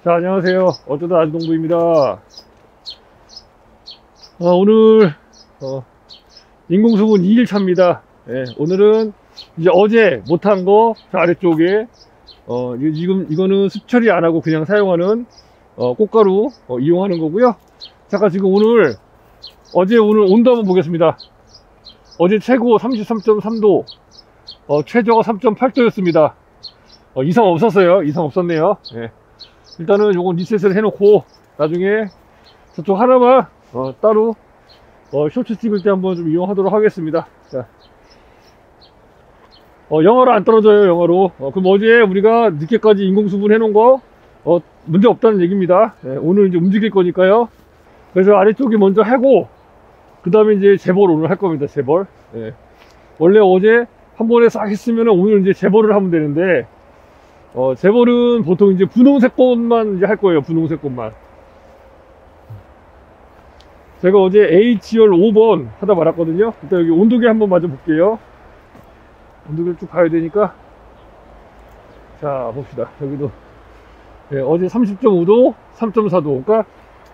자, 안녕하세요. 어쩌다 아주동부입니다. 오늘 인공수분 2일차입니다. 예, 오늘은 이제 어제 못한 거 아래쪽에 지금 이거는 습처리 안 하고 그냥 사용하는 꽃가루 이용하는 거고요. 잠깐 지금 오늘 온도 한번 보겠습니다. 어제 최고 33.3도, 최저가 3.8도였습니다. 이상 없었어요. 이상 없었네요. 예. 일단은 요건 리셋을 해놓고 나중에 저쪽 하나만 따로 쇼츠 찍을 때 한번 좀 이용하도록 하겠습니다. 자, 영하로 안 떨어져요. 영하로. 그럼 어제 우리가 늦게까지 인공수분 해놓은 거 문제 없다는 얘기입니다. 예, 오늘 이제 움직일 거니까요. 그래서 아래쪽이 먼저 하고 그 다음에 이제 재벌 오늘 할 겁니다. 재벌. 예. 원래 어제 한 번에 싹 했으면 오늘 이제 재벌을 하면 되는데 재벌은 보통 이제 분홍색 꽃만 이제 할 거예요. 분홍색 꽃만. 제가 어제 HR 5번 하다 말았거든요. 일단 여기 온도계 한번 맞아 볼게요. 온도계를 쭉 가야 되니까. 자, 봅시다. 여기도 어제 30.5도, 3.4도. 그러니까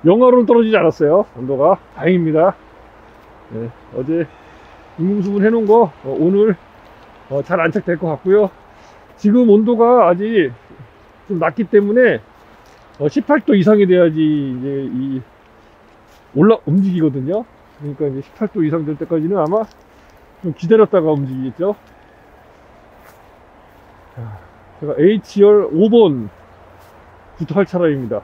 영하로는 떨어지지 않았어요. 온도가. 다행입니다. 어제 인공수분 해놓은 거 오늘 잘 안착될 것 같고요. 지금 온도가 아직 좀 낮기 때문에 18도 이상이 돼야지 이제 움직이거든요. 그러니까 이제 18도 이상 될 때까지는 아마 좀 기다렸다가 움직이겠죠. 자, 제가 HR 5번부터 할 차량입니다.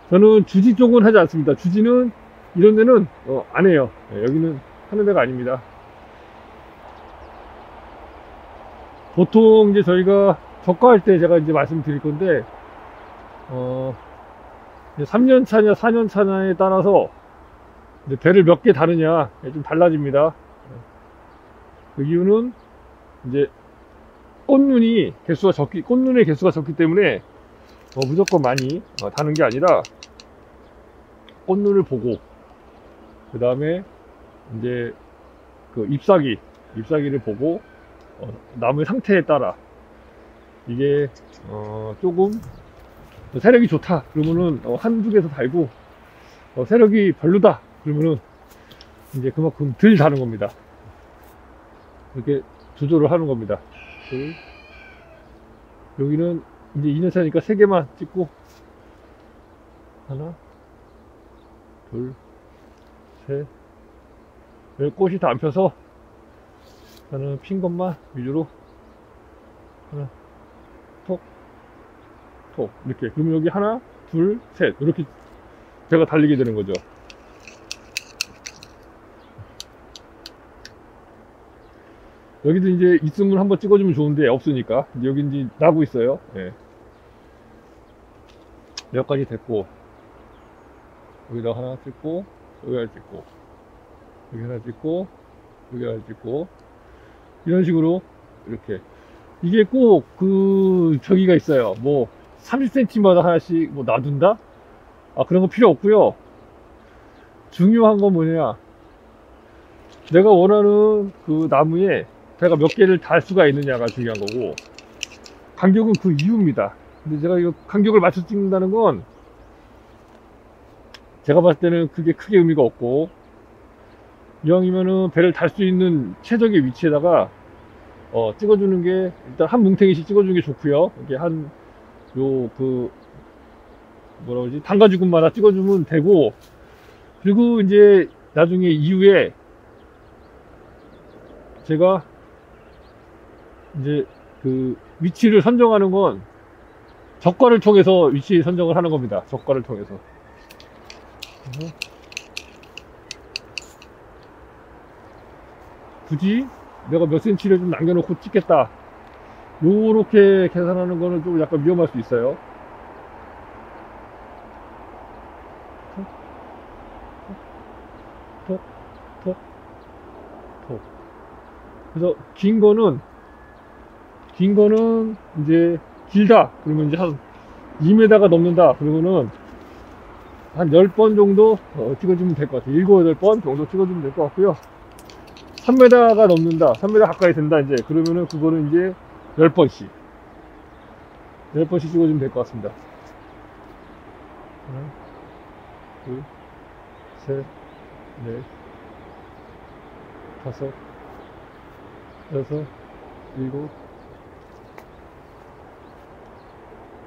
저는 주지 쪽은 하지 않습니다. 주지는 이런 데는 안 해요. 여기는 하는 데가 아닙니다. 보통 이제 저희가 적과할 때 제가 이제 말씀드릴 건데 3년 차냐 4년 차냐에 따라서 이제 배를 몇 개 다느냐 좀 달라집니다. 그 이유는 이제 꽃눈의 개수가 적기 때문에 무조건 많이 다는 게 아니라 꽃눈을 보고 그 다음에 이제 그 잎사귀를 보고 나무의 상태에 따라 이게 조금 세력이 좋다 그러면은 한두 개에서 달고 세력이 별로다 그러면은 이제 그만큼 덜 다는 겁니다. 이렇게 조절을 하는 겁니다. 여기는 이제 2년차니까 3개만 찍고 하나 둘 셋 여기 꽃이 다 안 펴서 저는 핀 것만 위주로 하나 톡 이렇게. 그러면 여기 하나 둘 셋 이렇게 제가 달리게 되는 거죠. 여기도 이제 있으면 한번 찍어주면 좋은데 없으니까 여기 이제 나고 있어요. 예. 몇 가지 됐고 여기다 하나 찍고 여기 하나 찍고 여기 하나 찍고 여기 하나 찍고 이런 식으로 이렇게. 이게 꼭 저기가 있어요. 뭐 30cm마다 하나씩 뭐 놔둔다? 그런 거 필요 없고요. 중요한 건 뭐냐, 내가 원하는 그 나무에 배가 몇 개를 달 수가 있느냐가 중요한 거고, 간격은 그 이유입니다. 근데 제가 이거 간격을 맞춰 찍는다는 건 제가 봤을 때는 그게 크게 의미가 없고, 이왕이면은 배를 달 수 있는 최적의 위치에다가 찍어주는 게, 일단 한 뭉탱이씩 찍어주는 게 좋고요. 이게 뭐라 그러지, 단가죽음마다 찍어주면 되고, 그리고 이제 나중에 이후에 제가 이제 그 위치를 선정하는 건 적과를 통해서 위치 선정을 하는 겁니다. 적과를 통해서. 굳이 내가 몇 cm를 좀 남겨놓고 찍겠다, 요렇게 계산하는 거는 좀 약간 위험할 수 있어요. 톡. 그래서 긴 거는 이제 길다 그러면 이제 한 2m가 넘는다 그러면은 한 10번 정도 찍어주면 될 것 같아요. 7, 8번 정도 찍어주면 될 것 같고요. 3m가 넘는다, 3m 가까이 된다 이제 그러면은 그거는 이제 10번씩 찍어주면 될 것 같습니다. 하나, 둘, 셋, 넷, 다섯, 여섯, 일곱,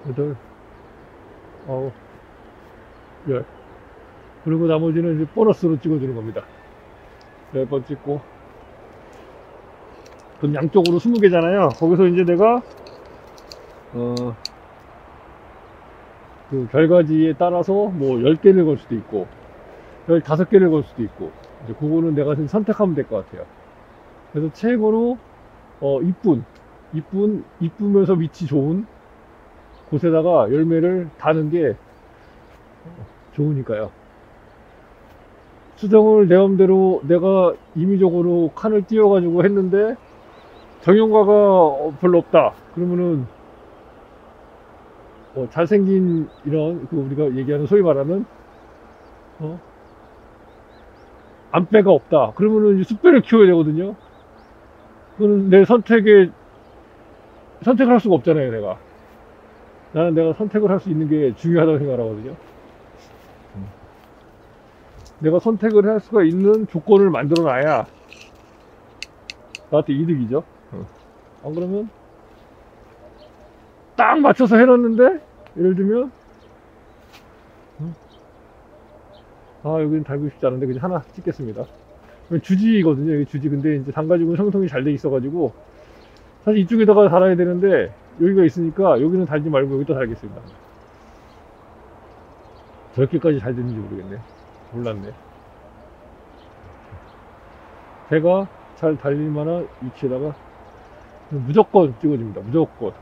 여덟, 아홉, 열. 그리고 나머지는 이제 보너스로 찍어주는 겁니다. 10번 찍고. 그럼 양쪽으로 20개잖아요. 거기서 이제 내가, 그 결과지에 따라서 뭐 10개를 걸 수도 있고, 15개를 걸 수도 있고, 이제 그거는 내가 지금 선택하면 될 것 같아요. 그래서 최고로, 이쁘면서 위치 좋은 곳에다가 열매를 다는 게 좋으니까요. 수정을 내 맘대로 내가 임의적으로 칸을 띄워가지고 했는데 정형과가 별로 없다. 그러면은 잘생긴 이런 그 우리가 얘기하는 소위 말하는 안배가 없다. 그러면은 이제 숫배를 키워야 되거든요. 그거는 내 선택을 할 수가 없잖아요. 나는 내가 선택을 할 수 있는 게 중요하다고 생각하거든요. 내가 선택을 할 수가 있는 조건을 만들어 놔야 나한테 이득이죠. 안 그러면 딱 맞춰서 해놨는데 예를 들면 여기는 달고 싶지 않은데 그냥 하나 찍겠습니다. 주지거든요. 여기 주지. 근데 이제 단가죽은 형성이 잘 돼 있어 가지고 사실 이쪽에다가 달아야 되는데 여기가 있으니까 여기는 달지 말고 여기다 달겠습니다. 저렇게까지 잘 되는지 모르겠네. 몰랐네. 제가 잘 달릴 만한 위치에다가 무조건 찍어줍니다. 무조건.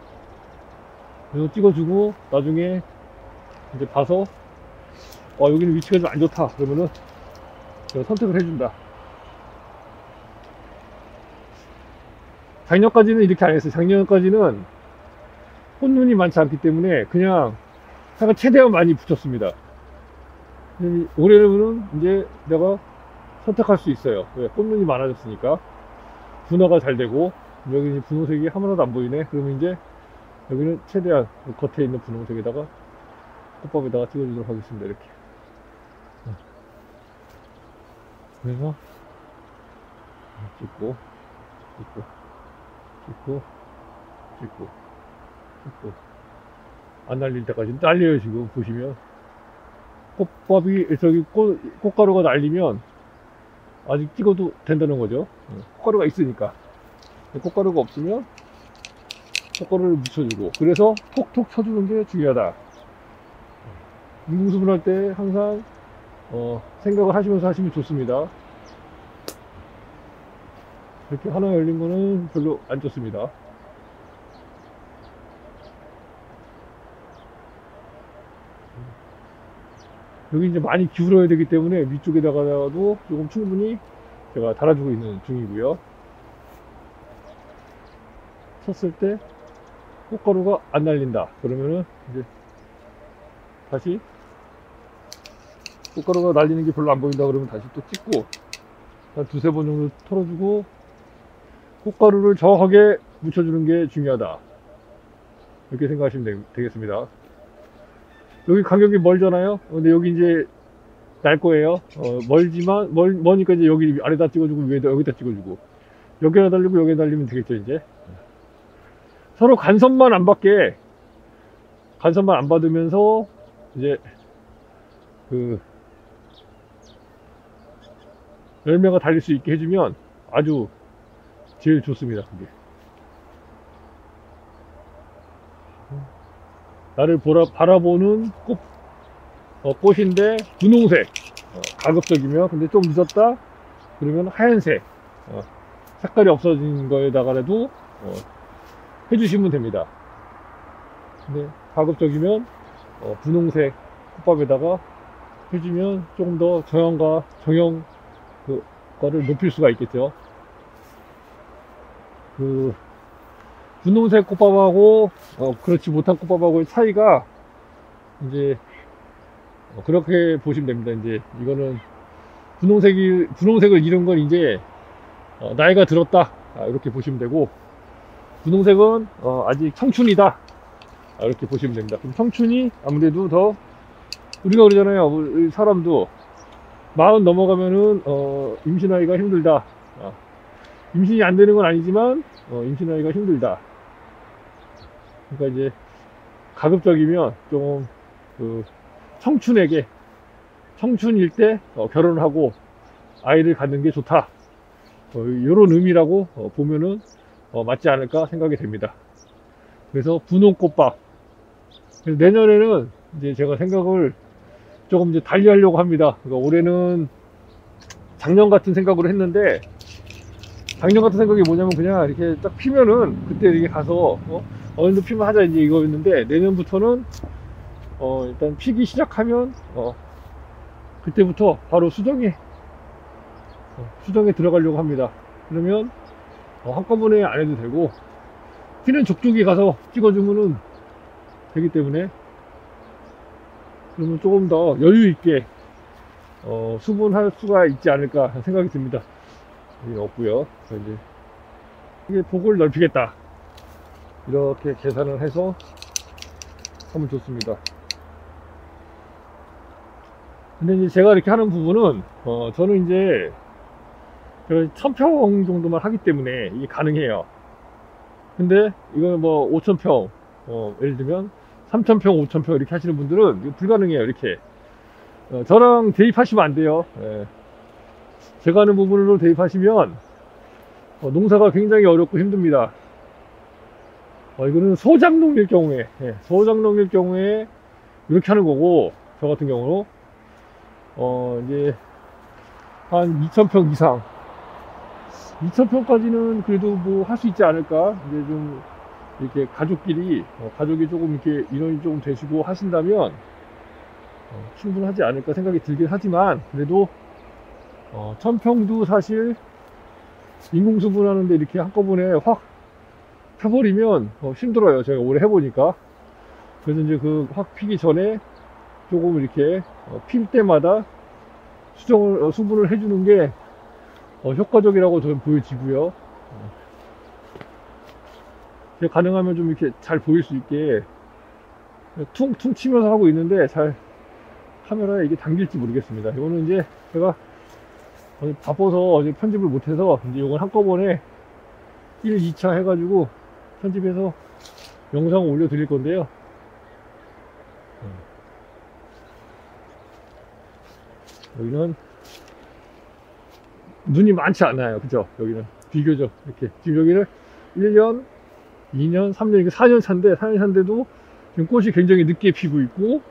그래서 찍어주고 나중에 이제 봐서 여기는 위치가 좀 안 좋다 그러면은 제가 선택을 해준다. 작년까지는 이렇게 안 했어요. 작년까지는 꽃눈이 많지 않기 때문에 그냥 최대한 많이 붙였습니다. 올해는 이제 내가 선택할 수 있어요. 왜? 꽃눈이 많아졌으니까 분화가 잘 되고 여기 분홍색이 하나도 안 보이네. 그러면 이제 여기는 최대한 겉에 있는 분홍색에다가 꽃밥에다가 찍어주도록 하겠습니다. 이렇게. 그래서 찍고 안 날릴 때까지 날려요. 지금 보시면 꽃밥이 저기 꽃가루가 날리면 아직 찍어도 된다는 거죠. 꽃가루가 있으니까. 꽃가루가 없으면 꽃가루를 묻혀주고, 그래서 톡톡 쳐주는 게 중요하다. 인공수분 할 때 항상 생각을 하시면서 하시면 좋습니다. 이렇게 하나 열린 거는 별로 안 좋습니다. 여기 이제 많이 기울어야 되기 때문에 위쪽에다가도 조금 충분히 제가 달아주고 있는 중이고요. 쳤을 때 꽃가루가 안 날린다. 그러면은 이제 다시 꽃가루가 날리는 게 별로 안 보인다. 그러면 다시 또 찍고 한 두세 번 정도 털어주고 꽃가루를 정확하게 묻혀주는 게 중요하다. 이렇게 생각하시면 되겠습니다. 여기 간격이 멀잖아요. 근데 여기 이제 날 거예요. 멀지만 머니까 이제 여기 아래다 찍어주고 위에다 여기다 찍어주고 여기다 달리고 여기다 달리면 되겠죠. 이제 서로 간섭만 안 받으면서 이제 그 열매가 달릴 수 있게 해주면 아주 제일 좋습니다. 그게 나를 바라보는 꽃인데 분홍색, 가급적이면. 근데 좀 늦었다 그러면 하얀색, 색깔이 없어진 거에다가라도 해주시면 됩니다. 근데 가급적이면 분홍색 꽃밥에다가 해주면 조금 더 정형 그거를 높일 수가 있겠죠. 그 분홍색 꽃밥하고 그렇지 못한 꽃밥하고의 차이가 이제 그렇게 보시면 됩니다. 이제 이거는 분홍색을 잃은 건 이제 나이가 들었다, 이렇게 보시면 되고, 분홍색은 아직 청춘이다, 이렇게 보시면 됩니다. 그럼 청춘이 아무래도 더 우리가 그러잖아요. 우리 사람도 40 넘어가면은 임신하기가 힘들다. 임신이 안 되는 건 아니지만 임신하기가 힘들다. 그러니까 이제 가급적이면 좀 그 청춘에게 청춘일 때 결혼을 하고 아이를 갖는 게 좋다. 이런 의미라고 보면은 맞지 않을까 생각이 됩니다. 그래서 분홍꽃밥. 그래서 내년에는 이제 제가 생각을 조금 이제 달리 하려고 합니다. 그러니까 올해는 작년 같은 생각으로 했는데, 작년 같은 생각이 뭐냐면 그냥 이렇게 딱 피면은 그때 이렇게 가서 어느 정도 피면 하자 이제 이거였는데, 내년부터는 일단 피기 시작하면 그때부터 바로 수정에 들어가려고 합니다. 그러면 한꺼번에 안 해도 되고 피는 족족이 가서 찍어주면은 되기 때문에, 그러면 조금 더 여유 있게 수분할 수가 있지 않을까 생각이 듭니다. 여기 없고요. 이제 이게 폭을 넓히겠다 이렇게 계산을 해서 하면 좋습니다. 근데 이제 제가 이렇게 하는 부분은 저는 이제 1000평 정도만 하기 때문에 이게 가능해요. 근데 이거 뭐 5000평 예를 들면 3000평 5000평 이렇게 하시는 분들은 이거 불가능해요. 이렇게 저랑 대입하시면 안 돼요. 예. 제가 하는 부분으로 대입하시면 농사가 굉장히 어렵고 힘듭니다. 이거는 소작농일 경우에, 소작농일 경우에 이렇게 하는 거고, 저 같은 경우로 이제 한 2000평 이상, 2000평까지는 그래도 뭐 할 수 있지 않을까. 이제 좀 이렇게 가족끼리 가족이 조금 이렇게 인원이 조금 되시고 하신다면 충분하지 않을까 생각이 들긴 하지만, 그래도 1000평도 사실 인공수분 하는데 이렇게 한꺼번에 확 펴버리면 힘들어요. 제가 올해 해보니까. 그래서 이제 그 확 피기 전에 조금 이렇게 필 때마다 수분을 해주는 게 효과적이라고 저는 보여지고요. 가능하면 좀 이렇게 잘 보일 수 있게 퉁퉁 치면서 하고 있는데, 잘 카메라에 이게 당길지 모르겠습니다. 이거는 이제 제가 바빠서 어제 편집을 못해서 이제 이건 한꺼번에 1, 2차 해가지고 편집해서 영상을 올려드릴 건데요. 여기는 눈이 많지 않아요. 그죠? 여기는 비교적 이렇게 지금 여기는 1년, 2년, 3년, 4년 차인데 4년 차인데도 지금 꽃이 굉장히 늦게 피고 있고,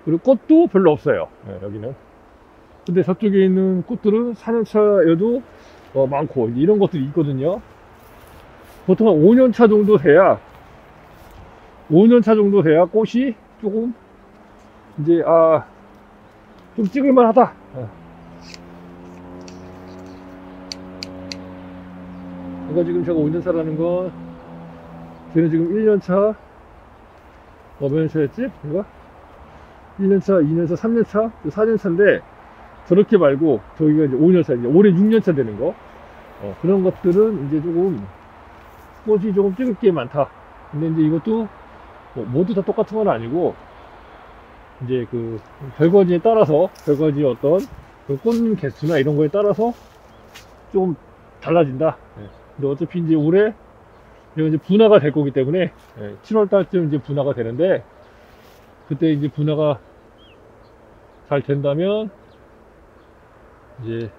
그리고 꽃도 별로 없어요. 여기는. 근데 저쪽에 있는 꽃들은 4년 차여도 많고 이런 것들이 있거든요. 보통 한 5년 차 정도 돼야 5년 차 정도 돼야 꽃이 조금 이제 좀 찍을만 하다. 그러니까 지금 제가 5년 차라는 건, 쟤는 지금 1년 차, 몇 년 차였지? 이거? 1년 차, 2년 차, 3년 차, 4년 차인데, 저렇게 말고, 저기가 이제 5년 차, 이제 올해 6년 차 되는 거. 그런 것들은 이제 조금, 꽃이 조금 찍을 게 많다. 근데 이제 이것도, 모두 다 똑같은 건 아니고, 이제 그, 별거지에 따라서, 별거지의 어떤, 그 꽃 개수나 이런 거에 따라서 좀 달라진다. 근데 어차피 이제 올해 이거 이제 분화가 될 거기 때문에 7월 달쯤 이제 분화가 되는데, 그때 이제 분화가 잘 된다면 이제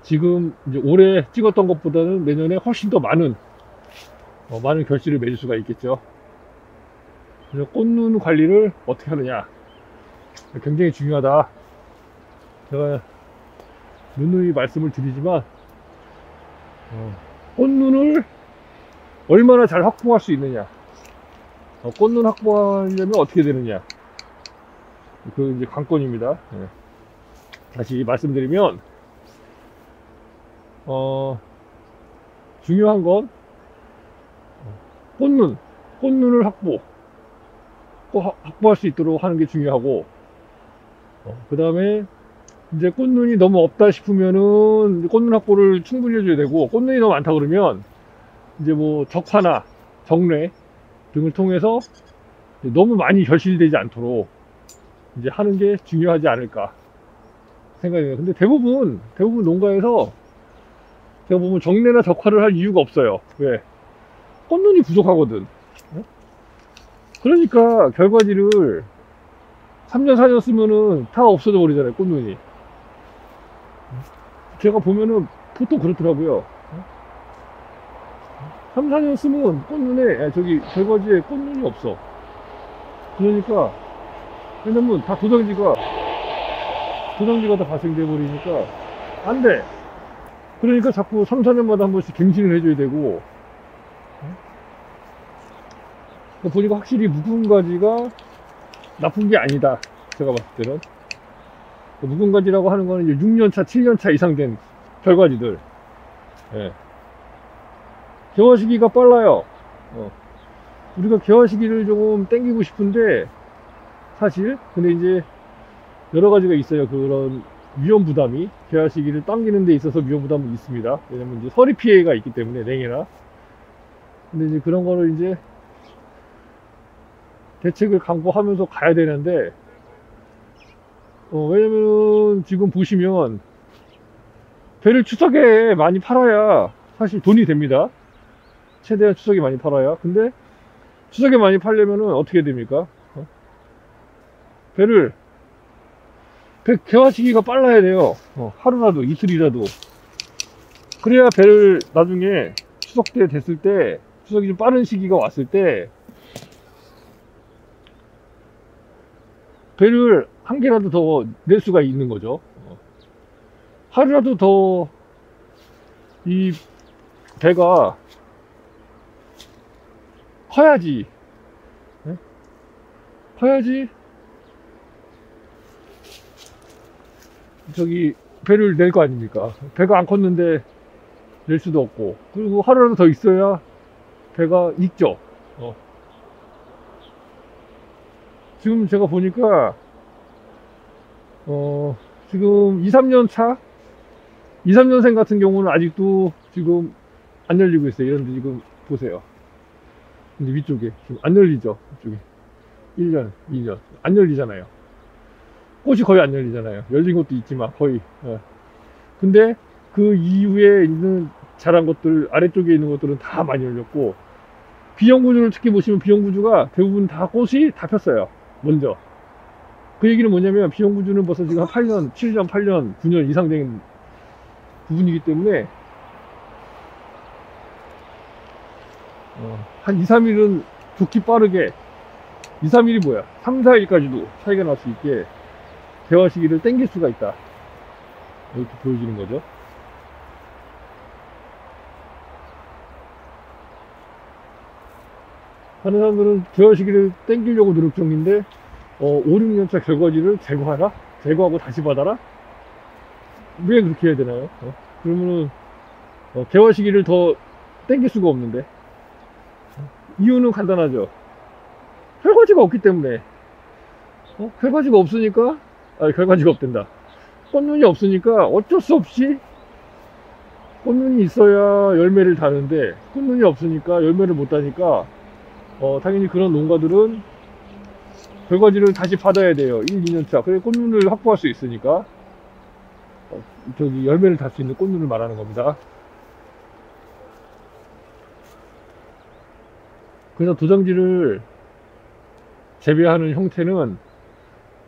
지금 이제 올해 찍었던 것보다는 내년에 훨씬 더 많은 결실을 맺을 수가 있겠죠. 그래서 꽃눈 관리를 어떻게 하느냐 굉장히 중요하다. 제가 누누이 말씀을 드리지만 꽃눈을 얼마나 잘 확보할 수 있느냐, 꽃눈 확보하려면 어떻게 되느냐, 그 이제 관건입니다. 다시 말씀드리면 중요한 건 꽃눈을 확보할 수 있도록 하는 게 중요하고, 그 다음에 이제 꽃눈이 너무 없다 싶으면은 꽃눈 확보를 충분히 해줘야 되고, 꽃눈이 너무 많다 그러면 이제 뭐 적화나 정례 등을 통해서 너무 많이 결실되지 않도록 이제 하는 게 중요하지 않을까 생각해요. 근데 대부분 농가에서 제가 보면 정례나 적화를 할 이유가 없어요. 왜? 꽃눈이 부족하거든. 그러니까 결과지를 3년 4년 쓰면은 다 없어져 버리잖아요, 꽃눈이. 제가 보면은 보통 그렇더라고요. 3, 4년 쓰면 꽃눈에, 결과지에 꽃눈이 없어. 그러니까, 왜냐면 다 도장지가 다 발생돼 버리니까 안 돼. 그러니까 자꾸 3, 4년마다 한 번씩 갱신을 해줘야 되고. 보니까 확실히 묵은 가지가 나쁜 게 아니다. 제가 봤을 때는. 묵은 가지라고 하는 거는 이제 6년차, 7년차 이상 된 결과지들. 예. 개화 시기가 빨라요. 우리가 개화 시기를 조금 땡기고 싶은데, 사실, 근데 이제 여러 가지가 있어요. 그런 위험 부담이. 개화 시기를 당기는 데 있어서 위험 부담은 있습니다. 왜냐면 이제 서리 피해가 있기 때문에, 냉해나. 근데 이제 그런 거를 이제 대책을 강구하면서 가야 되는데, 왜냐면은 지금 보시면 배를 추석에 많이 팔아야 사실 돈이 됩니다. 최대한 추석에 많이 팔아야. 근데 추석에 많이 팔려면은 어떻게 됩니까? 배 개화 시기가 빨라야 돼요. 하루라도 이틀이라도. 그래야 배를 나중에 추석 때 됐을 때, 추석이 좀 빠른 시기가 왔을 때 배를 한 개라도 더 낼 수가 있는 거죠. 하루라도 더 이 배가 커야지. 네? 커야지 배를 낼 거 아닙니까? 배가 안 컸는데 낼 수도 없고, 그리고 하루라도 더 있어야 배가 익죠. 지금 제가 보니까 지금 2, 3년 차 2, 3년생 같은 경우는 아직도 지금 안 열리고 있어요. 이런데 지금 보세요. 근데 위쪽에 지금 안 열리죠. 이쪽에 1년, 2년 안 열리잖아요. 꽃이 거의 안 열리잖아요. 열린 것도 있지만 거의. 근데 그 이후에 있는 자란 것들, 아래쪽에 있는 것들은 다 많이 열렸고, 비형구주를 특히 보시면 비형구주가 대부분 다 꽃이 다 폈어요. 먼저. 그 얘기는 뭐냐면 비형구주는 벌써 지금 한 8년, 7년, 8년, 9년 이상 된 부분이기 때문에 한 2, 3일은 좋기 빠르게, 2, 3일이 뭐야, 3, 4일까지도 차이가 날 수 있게 개화 시기를 땡길 수가 있다. 이렇게 보여지는 거죠. 하는 사람들은 개화 시기를 땡기려고 노력 중인데, 5, 6년차 결과지를 제거하라? 제거하고 다시 받아라? 왜 그렇게 해야 되나요? 그러면은 개화 시기를 더 땡길 수가 없는데. 이유는 간단하죠. 결과지가 없기 때문에. 결과지가 없으니까, 결과지가 없댄다. 꽃눈이 없으니까 어쩔 수 없이 꽃눈이 있어야 열매를 다는데, 꽃눈이 없으니까 열매를 못 다니까 당연히 그런 농가들은 결과지를 다시 받아야 돼요. 1, 2년차. 그래 꽃눈을 확보할 수 있으니까. 열매를 달 수 있는 꽃눈을 말하는 겁니다. 그래서 도장지를 재배하는 형태는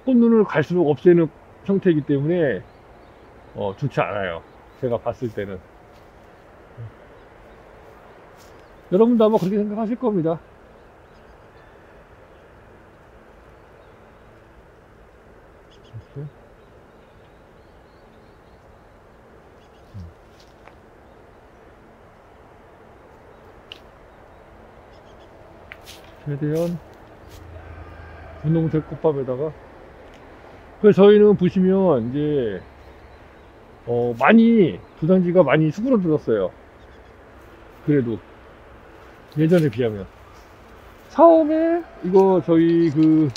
꽃눈을 갈수록 없애는 형태이기 때문에 좋지 않아요. 제가 봤을 때는. 여러분도 아마 그렇게 생각하실 겁니다. 이렇게. 최대한 분홍색 꽃밥에다가. 그래서 저희는 보시면 이제 많이 도장지가 많이 수그러들었어요. 그래도 예전에 비하면. 처음에 이거 저희 그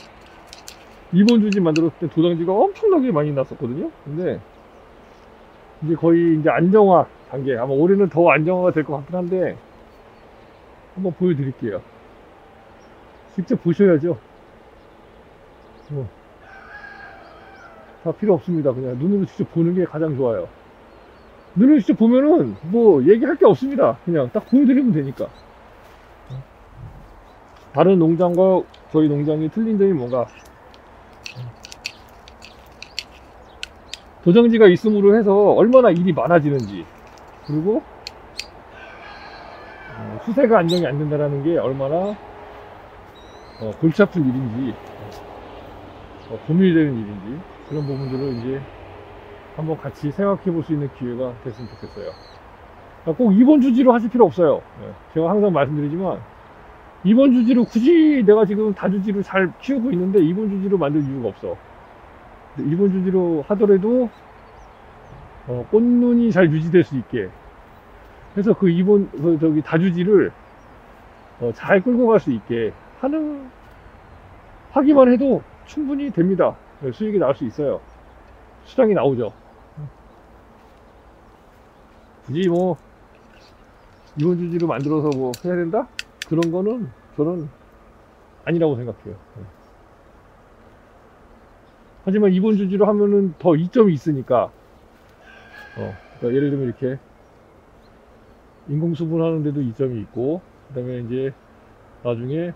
일본 주지 만들었을 때 도장지가 엄청나게 많이 났었거든요. 근데 이제 거의 이제 안정화 단계, 아마 올해는 더 안정화가 될 것 같긴 한데 한번 보여드릴게요. 직접 보셔야죠. 다 필요 없습니다. 그냥 눈으로 직접 보는 게 가장 좋아요. 눈으로 직접 보면은 뭐 얘기할 게 없습니다. 그냥 딱 보여드리면 되니까. 다른 농장과 저희 농장이 틀린 점이 뭔가, 도장지가 있음으로 해서 얼마나 일이 많아지는지, 그리고 수세가 안정이 안 된다는 게 얼마나 골치 아픈 일인지, 고민이 되는 일인지, 그런 부분들을 이제 한번 같이 생각해 볼 수 있는 기회가 됐으면 좋겠어요. 꼭 이번 주지로 하실 필요 없어요. 제가 항상 말씀드리지만, 이번 주지로 굳이 내가 지금 다주지로 잘 키우고 있는데 이번 주지로 만들 이유가 없어. 이번 주지로 하더라도 꽃눈이 잘 유지될 수 있게 해서 저기 다주지를 잘 끌고 갈 수 있게 하기만 해도 충분히 됩니다. 수익이 나올 수 있어요. 수당이 나오죠. 굳이 뭐 이번 주지로 만들어서 뭐 해야 된다? 그런 거는 저는 아니라고 생각해요. 하지만 이번 주지로 하면은 더 이점이 있으니까, 그러니까 예를 들면 이렇게 인공수분 하는데도 이점이 있고, 그 다음에 이제 나중에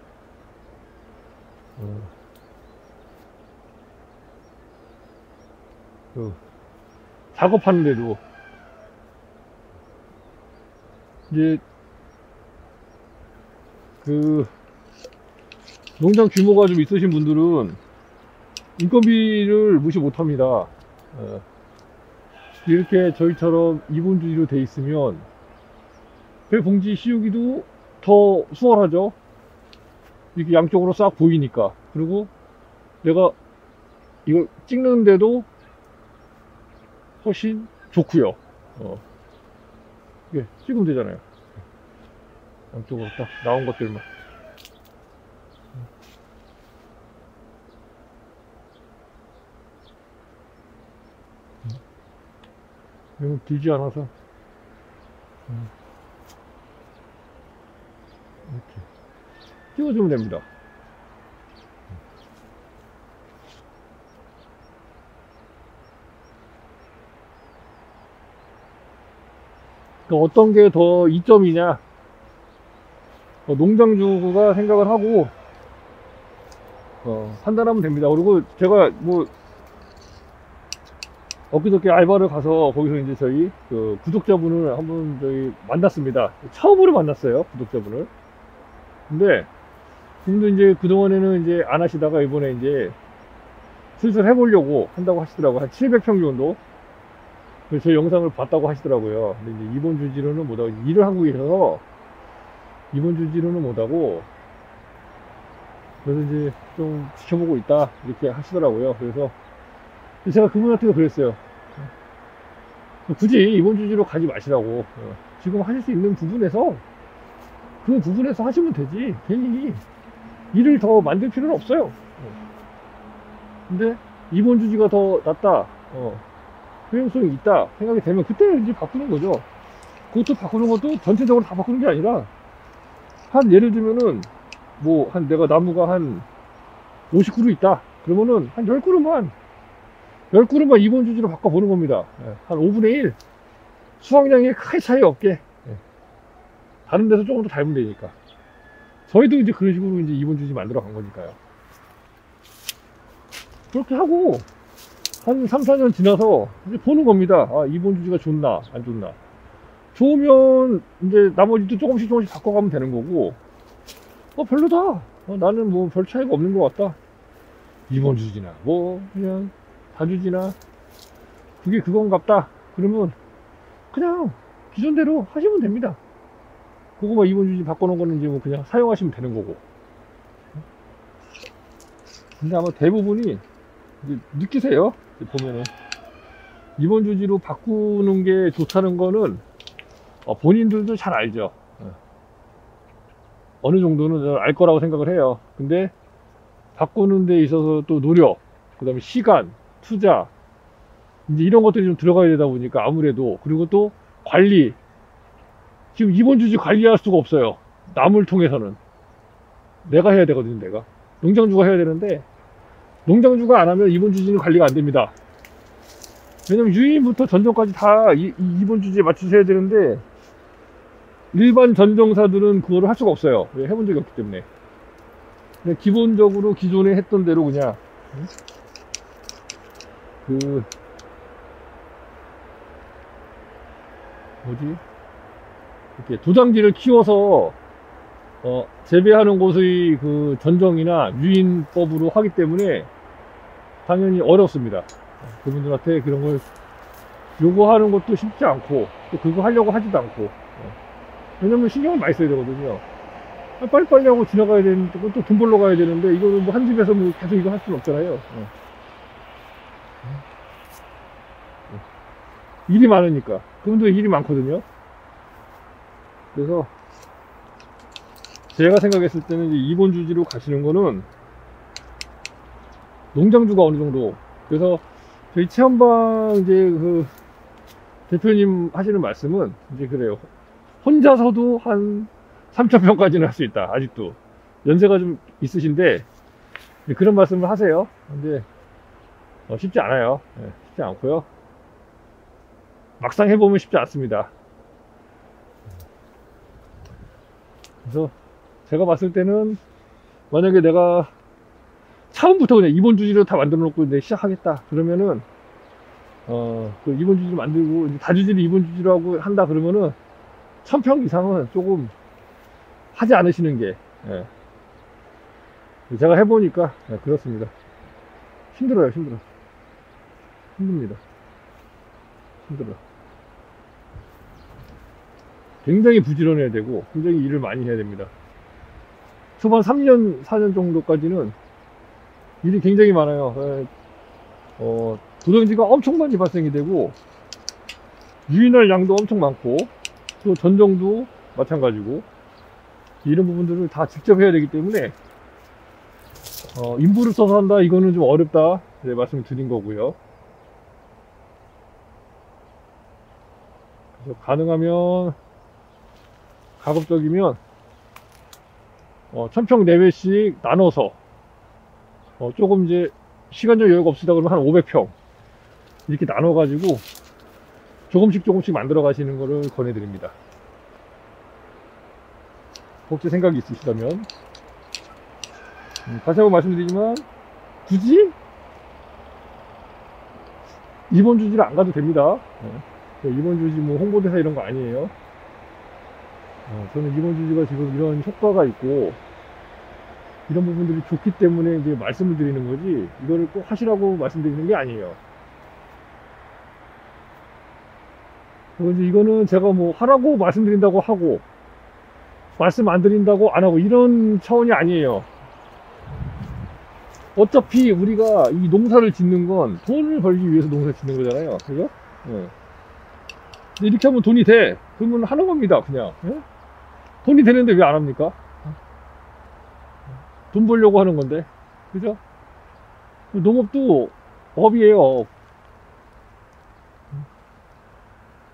작업하는데도 이제 농장 규모가 좀 있으신 분들은 인건비를 무시 못합니다. 이렇게 저희처럼 이본주의로 돼 있으면 배 봉지 씌우기도 더 수월하죠. 이렇게 양쪽으로 싹 보이니까. 그리고 내가 이걸 찍는데도 훨씬 좋고요. 이게 찍으면 되잖아요. 양쪽으로 딱 나온 것들만. 이건 길지 않아서 이렇게 찍어주면 됩니다. 그러니까 어떤 게 더 이점이냐, 농장주가 생각을 하고 판단하면 됩니다. 그리고 제가 뭐 엊그저께 알바를 가서 거기서 이제 저희 구독자분을 한번 저희 만났습니다. 처음으로 만났어요, 구독자분을. 근데 그분도 이제 그동안에는 이제 안 하시다가 이번에 이제 슬슬 해보려고 한다고 하시더라고요. 한 700평 정도. 그래서 제 영상을 봤다고 하시더라고요. 근데 이제 이번 주지로는 못하고, 일을 하고 계셔서 이번 주지로는 못하고, 그래서 이제 좀 지켜보고 있다 이렇게 하시더라고요. 그래서 제가 그분한테도 그랬어요. 굳이 이번 주지로 가지 마시라고. 지금 하실 수 있는 부분에서 그 부분에서 하시면 되지, 괜히 일을 더 만들 필요는 없어요. 근데 이번 주지가 더 낫다, 효용성이 있다 생각이 되면 그때 이제 바꾸는 거죠. 그것도 바꾸는 것도 전체적으로 다 바꾸는 게 아니라, 예를 들면은 내가 나무가 한 50그루 있다 그러면은 한 10그루만 이번 주지로 바꿔보는 겁니다. 한 5분의 1 수확량에 크게 차이 없게, 다른 데서 조금 더 닮으면 되니까. 저희도 이제 그런 식으로 이제 이번 주지 만들어 간 거니까요. 그렇게 하고 한 3, 4년 지나서 이제 보는 겁니다. 이번 주지가 좋나 안 좋나. 좋으면 이제 나머지도 조금씩 바꿔가면 되는 거고, 별로다, 나는 뭐 별 차이가 없는 것 같다, 이번 주지나 그냥 다주지나 그게 그건갑다 그러면 그냥 기존대로 하시면 됩니다. 그거만 이번 주지 바꿔놓은 거는 이제 그냥 사용하시면 되는 거고. 근데 아마 대부분이 이제 느끼세요. 보면은 이번 주지로 바꾸는 게 좋다는 거는 본인들도 잘 알죠. 어느 정도는 알 거라고 생각을 해요. 근데 바꾸는 데 있어서 또 노력, 그 다음에 시간, 투자, 이제 이런 것들이 좀 들어가야 되다 보니까 아무래도, 그리고 또 관리, 지금 이번 주지 관리할 수가 없어요. 남을 통해서는 내가 해야 되거든요. 내가 농장주가 해야 되는데, 농장주가 안 하면 이번 주지는 관리가 안 됩니다. 왜냐면 유인부터 전정까지 다 이번 주제에 맞추셔야 되는데, 일반 전정사들은 그거를 할 수가 없어요. 왜? 해본 적이 없기 때문에. 그냥 기본적으로 기존에 했던 대로 그냥, 이렇게 도장지를 키워서, 재배하는 곳의 그 전정이나 유인법으로 하기 때문에 당연히 어렵습니다. 그분들한테 그런 걸 요구하는 것도 쉽지 않고, 또 그거 하려고 하지도 않고. 왜냐면 신경을 많이 써야 되거든요. 빨리빨리 하고 지나가야 되는데, 또 돈 벌러 가야 되는데, 이거는 뭐 한 집에서 뭐 계속 이거 할 수는 없잖아요. 일이 많으니까. 그분도 일이 많거든요. 그래서 제가 생각했을 때는 이제 이번 주지로 가시는 거는 농장주가 어느 정도. 그래서 저희 체험방 이제 그 대표님 하시는 말씀은 이제 그래요. 혼자서도 한 3,000평까지는 할 수 있다. 아직도 연세가 좀 있으신데 그런 말씀을 하세요. 근데 쉽지 않아요. 쉽지 않고요. 막상 해보면 쉽지 않습니다. 그래서 제가 봤을 때는 만약에 내가 처음부터 그냥 이번 주지로 다 만들어 놓고 이제 시작하겠다 그러면은 그 이번 주지로 만들고 이제 다주지를 이번 주지로 하고 한다 그러면은 1,000평 이상은 조금 하지 않으시는 게 제가 해보니까 그렇습니다. 힘들어요. 힘듭니다. 굉장히 부지런해야 되고 굉장히 일을 많이 해야 됩니다. 초반 3년 4년 정도까지는 일이 굉장히 많아요. 도장지가 엄청 많이 발생이 되고 유인할 양도 엄청 많고 또 전정도 마찬가지고 이런 부분들을 다 직접 해야 되기 때문에 인부를 써서 한다 이거는 좀 어렵다 말씀을 드린 거고요. 그래서 가능하면 가급적이면 1,000평 내외씩 나눠서 조금 이제 시간적 여유가 없으다 그러면 한 500평 이렇게 나눠 가지고 조금씩 만들어 가시는 거를 권해 드립니다. 혹시 생각이 있으시다면 다시 한번 말씀드리지만 굳이 이번 주지를 안 가도 됩니다. 이번 주지 뭐 홍보대사 이런 거 아니에요. 저는 이번 주지가 지금 이런 효과가 있고 이런 부분들이 좋기 때문에 이제 말씀을 드리는 거지 이거를 꼭 하시라고 말씀드리는 게 아니에요. 그리고 이제 이거는 제가 뭐 하라고 말씀드린다고 하고 말씀 안 드린다고 안 하고 이런 차원이 아니에요. 어차피 우리가 이 농사를 짓는 건 돈을 벌기 위해서 농사를 짓는 거잖아요. 그죠? 근데 이렇게 하면 돈이 돼. 그러면 하는 겁니다. 그냥. 돈이 되는데 왜 안 합니까? 돈 벌려고 하는 건데. 그죠? 농업도 업이에요.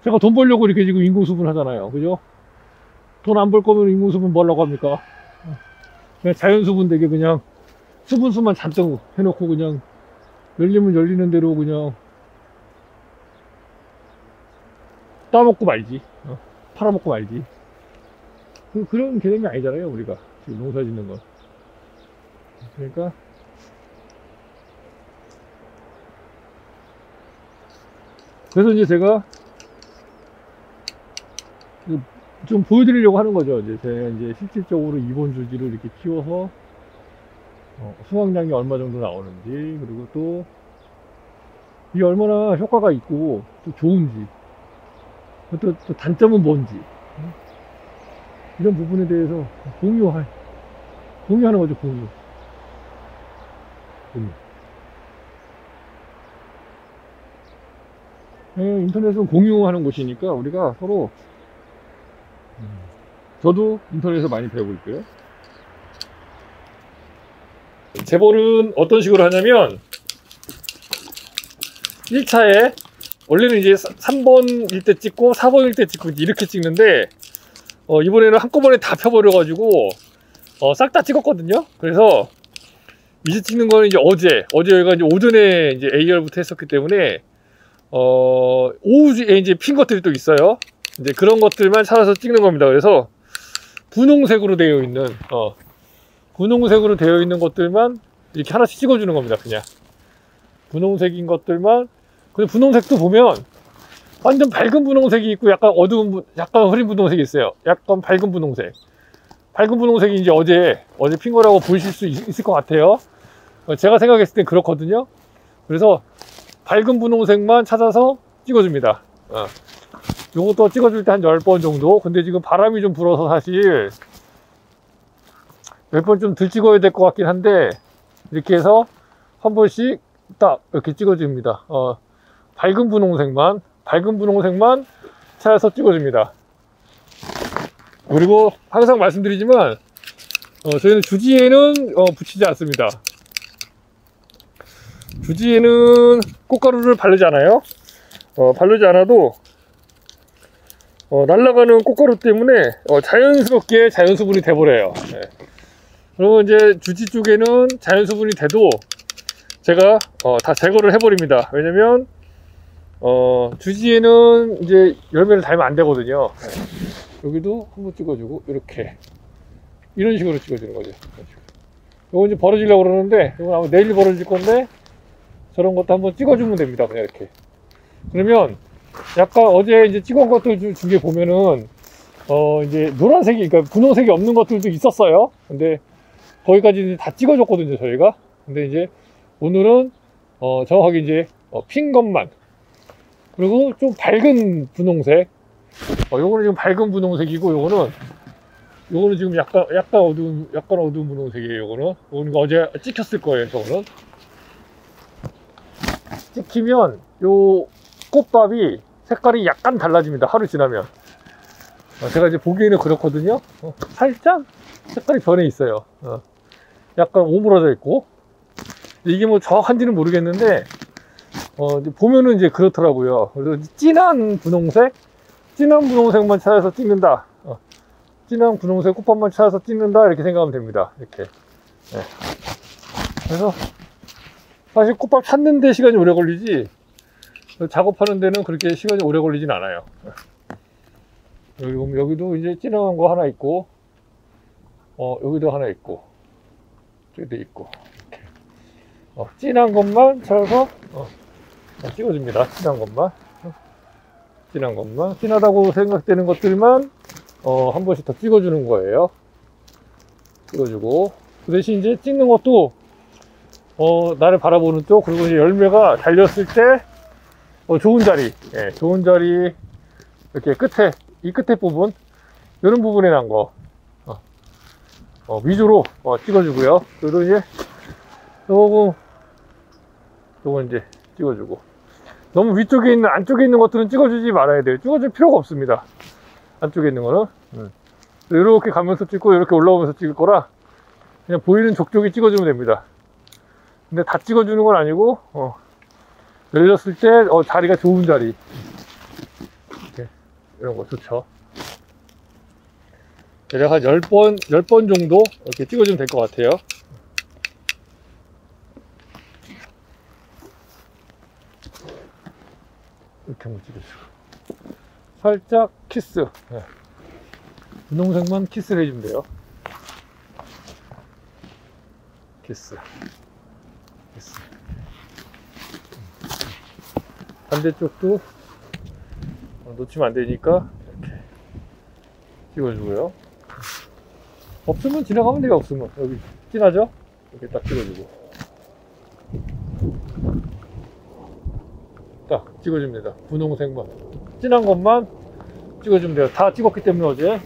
제가 돈 벌려고 이렇게 지금 인공수분 하잖아요. 그죠? 돈 안 벌 거면 인공수분 뭐라고 합니까? 그냥 자연수분 되게 그냥 수분수만 잔뜩 해놓고 그냥 열리면 열리는 대로 그냥 따먹고 말지. 팔아먹고 말지. 그런 개념이 아니잖아요. 우리가 지금 농사 짓는 건. 그러니까 그래서 이제 제가 좀 보여드리려고 하는 거죠. 이제 제가 이제 실질적으로 이번 주지를 이렇게 키워서 수확량이 얼마 정도 나오는지, 그리고 또 이게 얼마나 효과가 있고 또 좋은지, 또 단점은 뭔지 이런 부분에 대해서 공유하는 거죠. 공유. 인터넷은 공유하는 곳이니까 우리가 서로 저도 인터넷에서 많이 배우고 있고요. 재벌은 어떤 식으로 하냐면 1차에 원래는 이제 3번일 때 찍고 4번일 때 찍고 이렇게 찍는데 이번에는 한꺼번에 다 펴버려 가지고 싹 다 찍었거든요. 그래서 이제 찍는 거는 이제 어제 여기가 이제 오전에 이제 AR부터 했었기 때문에 오후에 이제 핀 것들이 또 있어요. 이제 그런 것들만 찾아서 찍는 겁니다. 그래서 분홍색으로 되어 있는, 분홍색으로 되어 있는 것들만 이렇게 하나씩 찍어주는 겁니다. 그냥. 분홍색인 것들만. 근데 분홍색도 보면 완전 밝은 분홍색이 있고 약간 어두운, 약간 흐린 분홍색이 있어요. 약간 밝은 분홍색. 밝은 분홍색이 이제 어제 핀 거라고 보이실 수 있을 것 같아요. 제가 생각했을 땐 그렇거든요. 그래서 밝은 분홍색만 찾아서 찍어줍니다. 요것도 찍어줄 때 한 10번 정도. 근데 지금 바람이 좀 불어서 사실 몇 번 좀 덜 찍어야 될 것 같긴 한데, 이렇게 해서 한 번씩 딱 이렇게 찍어줍니다. 밝은 분홍색만 찾아서 찍어줍니다. 그리고 항상 말씀드리지만 저희는 주지에는 붙이지 않습니다. 주지에는 꽃가루를 바르지 않아요. 바르지 않아도 날아가는 꽃가루 때문에 자연스럽게 자연수분이 돼버려요. 네. 그리고 이제 주지 쪽에는 자연수분이 돼도 제가 다 제거를 해버립니다. 왜냐면 주지에는 이제 열매를 달면 안 되거든요. 네. 여기도 한번 찍어주고 이렇게 이런 식으로 찍어주는 거죠. 이거 이제 벌어지려고 그러는데 이건 아마 내일 벌어질 건데, 저런 것도 한번 찍어주면 됩니다. 그냥 이렇게. 그러면 약간 어제 이제 찍은 것들 중에 보면은 이제 노란색이, 그러니까 분홍색이 없는 것들도 있었어요. 근데 거기까지 이제 다 찍어줬거든요, 저희가. 근데 이제 오늘은 정확하게 이제 핀 것만, 그리고 좀 밝은 분홍색, 요거는 지금 밝은 분홍색이고, 요거는 지금 약간 어두운 분홍색이에요. 요거는 어제 찍혔을 거예요. 저거는 찍히면 요 꽃밥이 색깔이 약간 달라집니다. 하루 지나면. 제가 이제 보기에는 그렇거든요. 살짝 색깔이 변해 있어요. 약간 오므라져 있고. 이게 뭐 정확한지는 모르겠는데 보면은 이제 그렇더라고요. 그래서 진한 분홍색만 찾아서 찍는다. 진한 분홍색 꽃밥만 찾아서 찍는다, 이렇게 생각하면 됩니다. 이렇게. 네. 그래서 사실 꽃밥 찾는데 시간이 오래 걸리지, 작업하는 데는 그렇게 시간이 오래 걸리진 않아요. 여기도 이제 진한 거 하나 있고, 여기도 하나 있고, 저기도 있고, 이렇게. 진한 것만 찾아서 찍어줍니다. 진한 것만 진하다고 생각되는 것들만 한 번씩 더 찍어주는 거예요. 찍어주고, 그 대신 이제 찍는 것도 나를 바라보는 쪽, 그리고 이제 열매가 달렸을 때 좋은 자리, 좋은 자리, 이렇게 이 끝에 부분, 이런 부분에 난 거 위주로 찍어주고요. 그리고 이제 요거 이제 찍어주고, 너무 위쪽에 있는, 안쪽에 있는 것들은 찍어주지 말아야 돼요. 찍어줄 필요가 없습니다. 안쪽에 있는 거는 이렇게 가면서 찍고 이렇게 올라오면서 찍을 거라 그냥 보이는 족족이 찍어주면 됩니다. 근데 다 찍어주는 건 아니고 열렸을 때 자리가 좋은 자리, 이렇게, 이런 거 좋죠. 대략 한 10번 정도 이렇게 찍어주면 될 것 같아요. 이렇게 한번 찍어주고, 살짝 키스, 분홍색만 키스를 해주면 돼요. 키스. 반대쪽도 놓치면 안 되니까 이렇게 찍어주고요. 없으면 지나가면 돼요. 없으면 여기 진하죠? 이렇게 딱 찍어주고, 딱 찍어줍니다. 분홍색만, 진한 것만 찍어주면 돼요. 다 찍었기 때문에 어제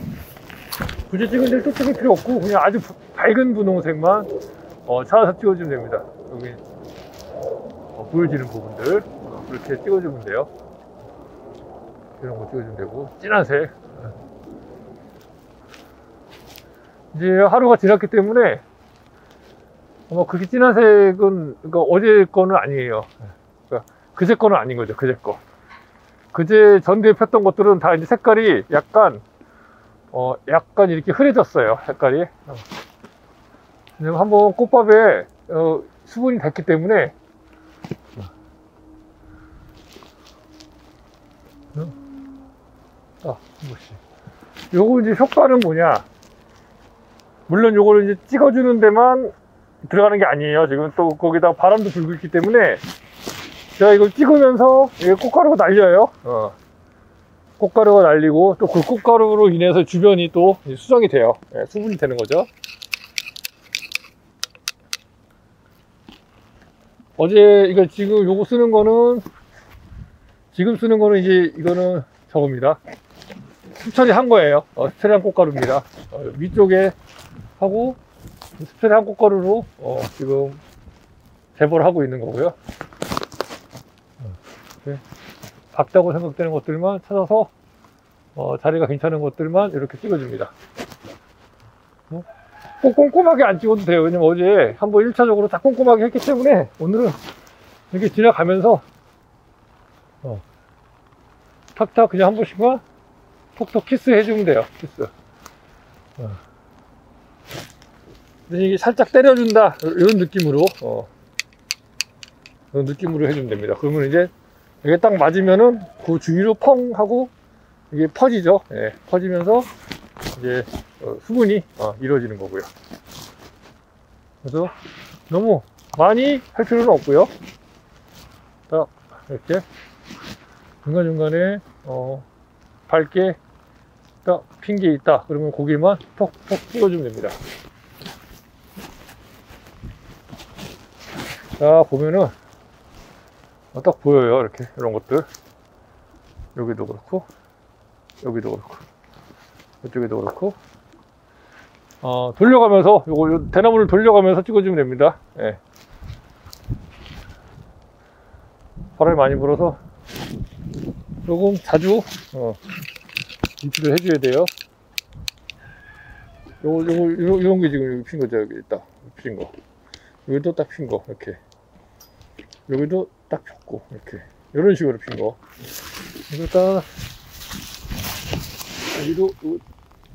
굳이 찍은 데를 또 찍을 필요 없고, 그냥 아주 밝은 분홍색만 찾아서 찍어주면 됩니다. 여기 보여지는 부분들 그렇게 찍어주면 돼요. 이런 거 찍어주면 되고, 진한 색. 이제 하루가 지났기 때문에 아마 그게 진한 색은, 그러니까 어제 거는 아니에요. 그러니까 그제 거는 아닌 거죠. 그제 전대에 폈던 것들은 다 이제 색깔이 약간 이렇게 흐려졌어요. 색깔이. 왜냐면 한번 꽃밥에 수분이 됐기 때문에 한 번씩. 요거 이제 효과는 뭐냐? 물론 요거를 이제 찍어주는 데만 들어가는 게 아니에요. 지금 또 거기다 바람도 불고 있기 때문에 제가 이걸 찍으면서 이게 꽃가루가 날려요. 꽃가루가 날리고 또 그 꽃가루로 인해서 주변이 또 수정이 돼요. 예, 수분이 되는 거죠. 어제 이거 지금 요거 쓰는 거는 지금 쓰는 거는 이제 이거는 저겁니다. 수처리한 거예요. 수처리한 꽃가루입니다. 위쪽에 하고 수처리한 꽃가루로 지금 제보를 하고 있는 거고요. 작다고 생각되는 것들만 찾아서 자리가 괜찮은 것들만 이렇게 찍어줍니다. 꼭 꼼꼼하게 안 찍어도 돼요. 왜냐면 어제 한번 1차적으로 다 꼼꼼하게 했기 때문에 오늘은 이렇게 지나가면서 탁탁 그냥 한 번씩만 톡톡 키스 해주면 돼요. 키스. 근데 이게 살짝 때려준다 이런 느낌으로 이런 느낌으로 해주면 됩니다. 그러면 이제 이게 딱 맞으면은 그 주위로 펑 하고 이게 퍼지죠. 예, 퍼지면서 이제 수분이 이루어지는 거고요. 그래서 너무 많이 할 필요는 없고요. 딱 이렇게 중간중간에 밝게 딱 핀 게 있다 그러면 고기만 톡톡 찍어주면 됩니다. 자 보면은 딱 보여요. 이렇게 이런 것들 여기도 그렇고 여기도 그렇고 이쪽에도 그렇고 돌려가면서 요거 대나무를 돌려가면서 찍어주면 됩니다. 예. 바람이 많이 불어서 조금 자주 인치를 해줘야 돼요. 요런 게 지금 여기 핀 거죠. 여기 딱 핀 거. 여기도 딱 핀 거. 이렇게. 여기도 딱 폈고. 이렇게. 이런 식으로 핀 거. 이거 딱. 여기도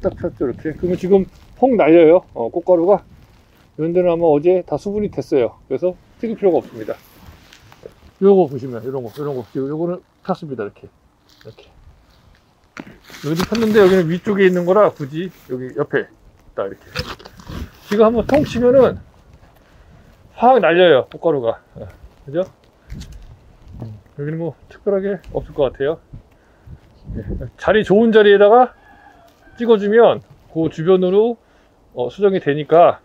딱 폈죠. 이렇게. 그러면 지금 펑 날려요. 꽃가루가. 이런 데는 아마 어제 다 수분이 됐어요. 그래서 튀길 필요가 없습니다. 요거 보시면, 요런 거. 지금 요거는 폈습니다. 이렇게. 여기도 폈는데 여기는 위쪽에 있는 거라 굳이 여기 옆에 딱 이렇게 지금 한번 통 치면은 확 날려요. 꽃가루가. 그죠? 여기는 뭐 특별하게 없을 것 같아요. 자리 좋은 자리에다가 찍어주면 그 주변으로 수정이 되니까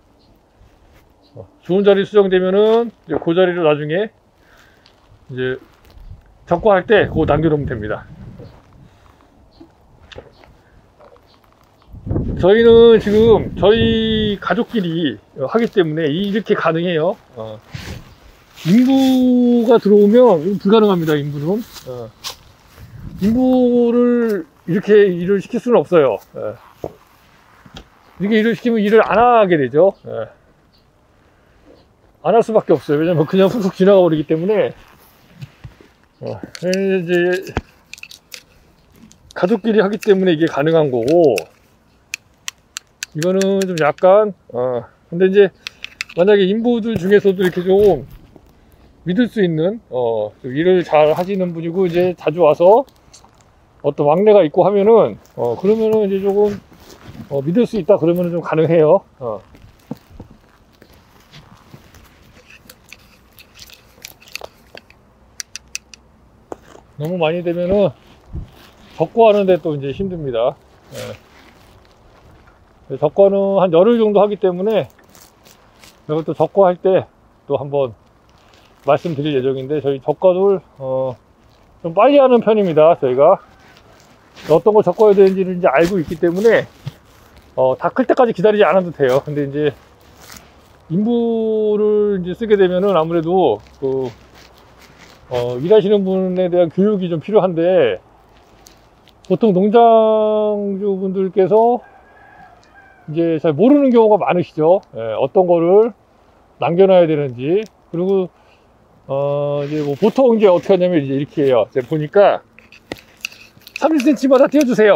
좋은 자리 수정되면은 이제 그 자리로 나중에 이제 적과할 때 그거 남겨놓으면 됩니다. 저희는 지금 저희 가족끼리 하기 때문에 이렇게 가능해요. 인부가 들어오면 불가능합니다. 인부는 인부를 이렇게 일을 시킬 수는 없어요. 이렇게 일을 시키면 일을 안 하게 되죠. 안 할 수밖에 없어요. 왜냐면 그냥 훅훅 지나가 버리기 때문에 이제 가족끼리 하기 때문에 이게 가능한 거고, 이거는 좀 약간 근데 이제 만약에 인부들 중에서도 이렇게 좀 믿을 수 있는 좀 일을 잘 하시는 분이고 이제 자주 와서 어떤 왕래가 있고 하면은 그러면은 이제 조금 믿을 수 있다 그러면은 좀 가능해요. 너무 많이 되면은 적고 하는데 또 이제 힘듭니다. 적과는 한 열흘 정도 하기 때문에 제가 또 적과 할 때 또 한번 말씀드릴 예정인데, 저희 적과를 좀 빨리 하는 편입니다. 저희가 어떤 거 적과해야 되는지를 이제 알고 있기 때문에 다 클 때까지 기다리지 않아도 돼요. 근데 이제 인부를 이제 쓰게 되면은 아무래도 그 일하시는 분에 대한 교육이 좀 필요한데, 보통 농장주 분들께서 이제 잘 모르는 경우가 많으시죠. 어떤 거를 남겨놔야 되는지. 그리고 이제 뭐 보통 이제 어떻게 하냐면 이제 이렇게 해요. 제가 보니까 30cm마다 띄워주세요.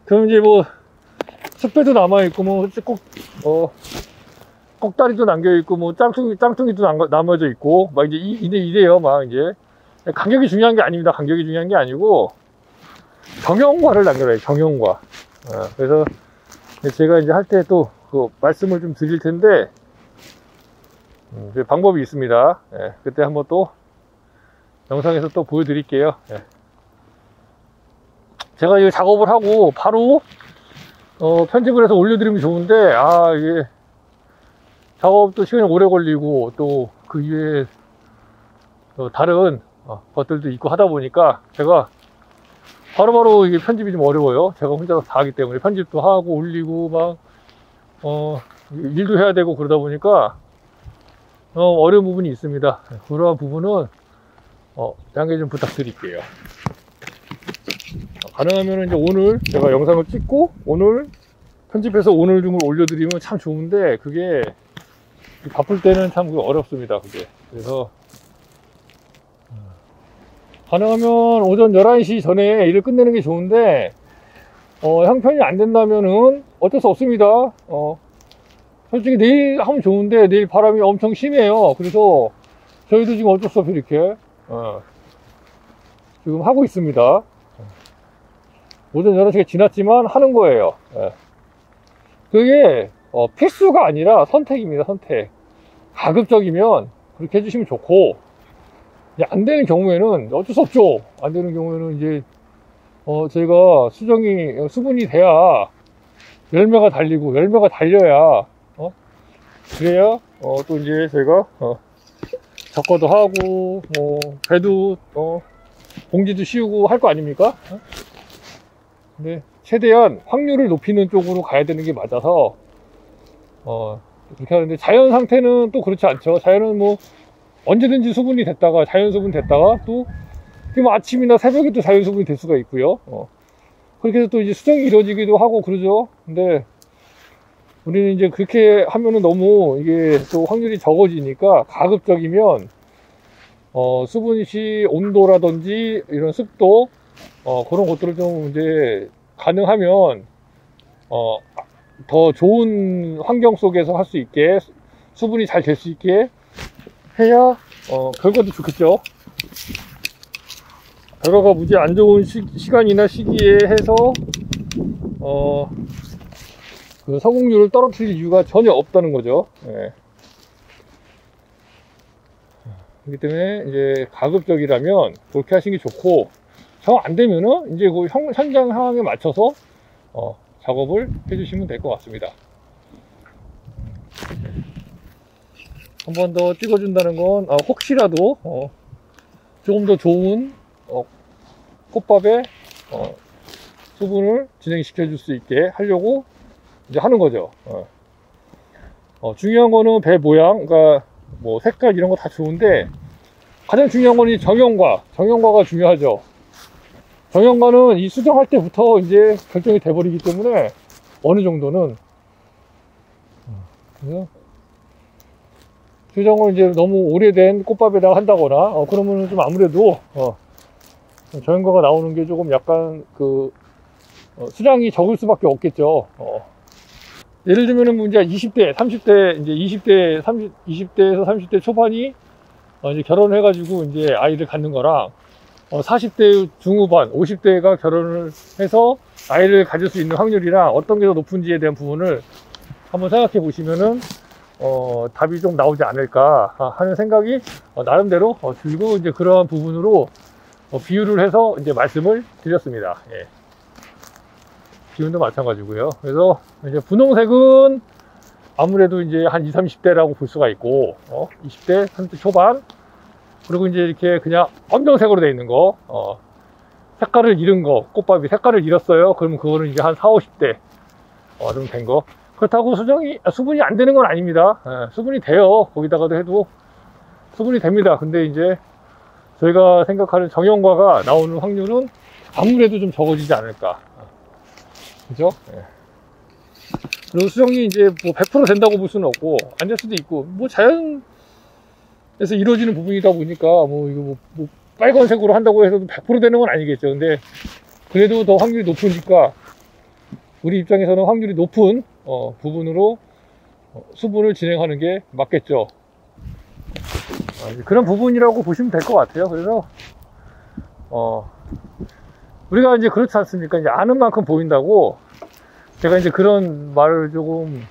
그럼 이제 뭐 숯배도 남아있고 뭐 꼭다리도 남겨있고 뭐 짱퉁이도 남아져 있고 막 이제 이래요. 막 이제 간격이 중요한 게 아닙니다. 간격이 중요한 게 아니고 정형과를 남겨놔요. 정형과. 그래서 제가 이제 할 때 또 그 말씀을 좀 드릴 텐데 그 방법이 있습니다. 그때 한번 또 영상에서 또 보여드릴게요. 제가 이 작업을 하고 바로 편집을 해서 올려드리면 좋은데 이게 작업도 시간이 오래 걸리고 또 그 이외에 다른 것들도 있고 하다 보니까 제가 바로바로 이게 편집이 좀 어려워요. 제가 혼자서 다 하기 때문에 편집도 하고 올리고 막 일도 해야 되고 그러다 보니까 어려운 부분이 있습니다. 그러한 부분은 양해 좀 부탁드릴게요. 가능하면 이제 오늘 제가 영상을 찍고 오늘 편집해서 오늘 중을 올려드리면 참 좋은데 그게 바쁠 때는 참 어렵습니다. 그게. 그래서 가능하면 오전 11시 전에 일을 끝내는 게 좋은데 형편이 안 된다면은 어쩔 수 없습니다. 솔직히 내일 하면 좋은데 내일 바람이 엄청 심해요. 그래서 저희도 지금 어쩔 수 없이 이렇게 지금 하고 있습니다. 오전 11시가 지났지만 하는 거예요. 그게 필수가 아니라 선택입니다. 선택. 가급적이면 그렇게 해주시면 좋고 안 되는 경우에는 어쩔 수 없죠. 안 되는 경우에는 이제 저희가 수분이 돼야 열매가 달리고 열매가 달려야 그래야 또 이제 저희가 적과도 하고 배도 봉지도 씌우고 할 거 아닙니까? 근데 최대한 확률을 높이는 쪽으로 가야 되는 게 맞아서 그렇게 하는데 자연 상태는 또 그렇지 않죠. 자연은 뭐 언제든지 수분이 됐다가 자연 수분 됐다가 또 아침이나 새벽에 또 자연 수분이 될 수가 있고요. 그렇게 해서 또 이제 수정이 이루어지기도 하고 그러죠. 근데 우리는 이제 그렇게 하면은 너무 이게 또 확률이 적어지니까 가급적이면 수분시 온도라든지 이런 습도 그런 것들을 좀 이제 가능하면 더 좋은 환경 속에서 할 수 있게 수분이 잘 될 수 있게 해야 결과도 좋겠죠. 결과가 무지 안 좋은 시간이나 시기에 해서 그 성공률을 떨어뜨릴 이유가 전혀 없다는 거죠. 그렇기 때문에 이제 가급적이라면 그렇게 하시는 게 좋고 정 안 되면은 이제 그 현장 상황에 맞춰서 작업을 해주시면 될 것 같습니다. 한 번 더 찍어준다는 건 혹시라도 조금 더 좋은 꽃밥에 수분을 진행시켜 줄 수 있게 하려고 이제 하는 거죠. 중요한 거는 배 모양, 그러니까 뭐 색깔 이런 거 다 좋은데 가장 중요한 건 이 정형과가 중요하죠. 정형과는 이 수정할 때부터 이제 결정이 돼 버리기 때문에 어느 정도는 그래서 수정을 이제 너무 오래된 꽃밥에다가 한다거나 그러면은 좀 아무래도 정형과가 나오는 게 조금 약간 그 수량이 적을 수밖에 없겠죠. 예를 들면은 이제 20대, 30대, 이제 20대에서 30대 초반이 이제 결혼을 해가지고 이제 아이를 갖는 거랑 40대 중후반, 50대가 결혼을 해서 아이를 가질 수 있는 확률이랑 어떤 게 더 높은지에 대한 부분을 한번 생각해 보시면은 답이 좀 나오지 않을까 하는 생각이 나름대로 들고 이제 그러한 부분으로 비유를 해서 이제 말씀을 드렸습니다. 기운도 마찬가지고요. 그래서 이제 분홍색은 아무래도 이제 한 20, 30대라고 볼 수가 있고 20대, 30대 초반 그리고 이제 이렇게 그냥 검정색으로 되어 있는 거 색깔을 잃은 거 꽃밥이 색깔을 잃었어요. 그러면 그거는 이제 한 40, 50대 좀 된 거. 그렇다고 수분이 안 되는 건 아닙니다. 수분이 돼요. 거기다가도 해도 수분이 됩니다. 근데 이제 저희가 생각하는 정형과가 나오는 확률은 아무래도 좀 적어지지 않을까. 그죠? 그리고 수정이 이제 뭐 100% 된다고 볼 수는 없고, 안 될 수도 있고, 뭐 자연에서 이루어지는 부분이다 보니까, 뭐 이거 뭐 빨간색으로 한다고 해서 100% 되는 건 아니겠죠. 근데 그래도 더 확률이 높으니까, 우리 입장에서는 확률이 높은 부분으로 수분을 진행하는 게 맞겠죠. 그런 부분이라고 보시면 될 것 같아요. 그래서 우리가 이제 그렇지 않습니까? 이제 아는 만큼 보인다고 제가 이제 그런 말을 조금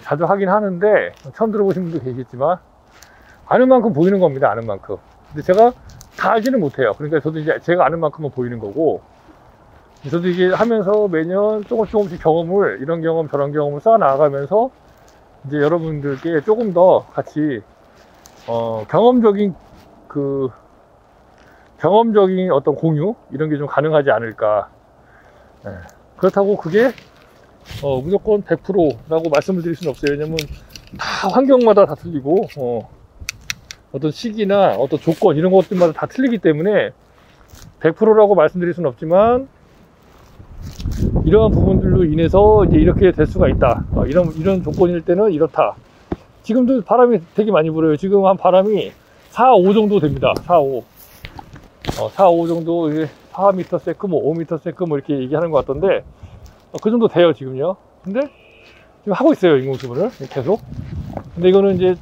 자주 하긴 하는데, 처음 들어보신 분도 계시겠지만, 아는 만큼 보이는 겁니다. 아는 만큼. 근데 제가 다 알지는 못해요. 그러니까 저도 이제 제가 아는 만큼은 보이는 거고, 저도 이게 하면서 매년 조금씩 경험을, 이런 경험 저런 경험을 쌓아 나가면서 이제 여러분들께 조금 더 같이 경험적인 어떤 공유 이런 게 좀 가능하지 않을까. 그렇다고 그게 무조건 100%라고 말씀을 드릴 수는 없어요. 왜냐면 다 환경마다 다 틀리고 어떤 시기나 어떤 조건 이런 것들마다 다 틀리기 때문에 100%라고 말씀드릴 수는 없지만, 이러한 부분들로 인해서 이제 이렇게 될 수가 있다. 이런 조건일 때는 이렇다. 지금도 바람이 되게 많이 불어요. 지금 한 바람이 4, 5 정도 됩니다. 4, 5. 4, 5 정도, 4m 세크, 뭐 5m 세크 뭐 이렇게 얘기하는 것 같던데, 그 정도 돼요, 지금요. 근데 지금 하고 있어요, 인공수분을 계속. 근데 이거는 이제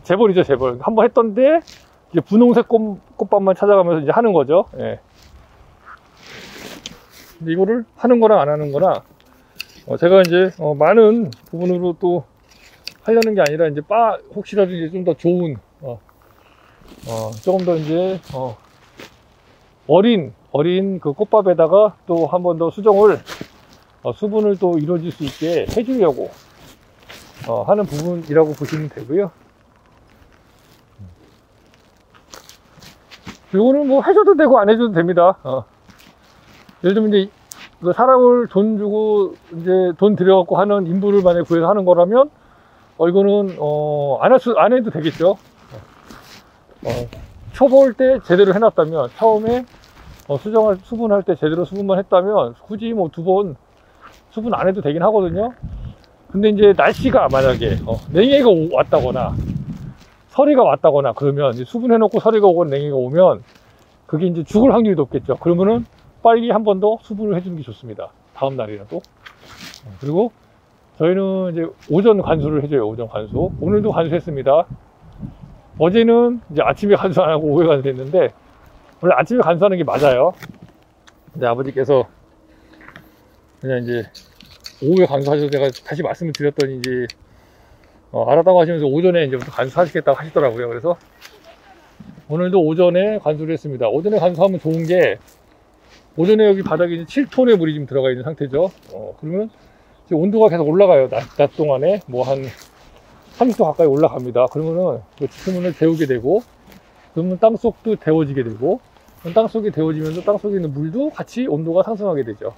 재벌이죠, 재벌. 한번 했던데, 이제 분홍색 꽃밭만 찾아가면서 이제 하는 거죠. 예. 근데 이거를 하는 거랑 안 하는 거랑, 제가 이제, 많은 부분으로 또 하려는 게 아니라, 이제 혹시라도 이제 좀 더 좋은, 조금 더 이제, 어린 그 꽃밥에다가 또 한 번 더 수분을 또 이루어질 수 있게 해주려고, 하는 부분이라고 보시면 되고요. 이거는 뭐 해줘도 되고 안 해줘도 됩니다. 예를 들면 이제 사람을 돈 주고 이제 돈 들여갖고 하는 인부를 만약에 구해서 하는 거라면 이거는 안 해도 되겠죠. 초보일 때 제대로 해놨다면, 처음에 수분할 때 제대로 수분만 했다면 굳이 뭐 2번 수분 안 해도 되긴 하거든요. 근데 이제 날씨가 만약에 냉해가 왔다거나 서리가 왔다거나 그러면, 이제 수분해놓고 서리가 오거나 냉해가 오면 그게 이제 죽을 확률이 높겠죠. 그러면은 빨리 한 번 더 수분을 해주는 게 좋습니다. 다음 날이라도. 그리고 저희는 이제 오전 관수를 해줘요. 오전 관수. 오늘도 관수했습니다. 어제는 이제 아침에 관수 안 하고 오후에 관수했는데, 원래 아침에 관수하는 게 맞아요. 근데 아버지께서 그냥 이제 오후에 관수하셔서 제가 다시 말씀을 드렸더니 이제 알았다고 하시면서 오전에 이제부터 관수하시겠다고 하시더라고요. 그래서 오늘도 오전에 관수를 했습니다. 오전에 관수하면 좋은 게, 오전에 여기 바닥에 이제 7톤의 물이 지금 들어가 있는 상태죠. 그러면 지금 온도가 계속 올라가요. 낮 동안에 뭐 한 30도 가까이 올라갑니다. 그러면은 그 지표면을 데우게 되고, 그러면 땅속도 데워지게 되고, 땅속이 데워지면서 땅속에 있는 물도 같이 온도가 상승하게 되죠.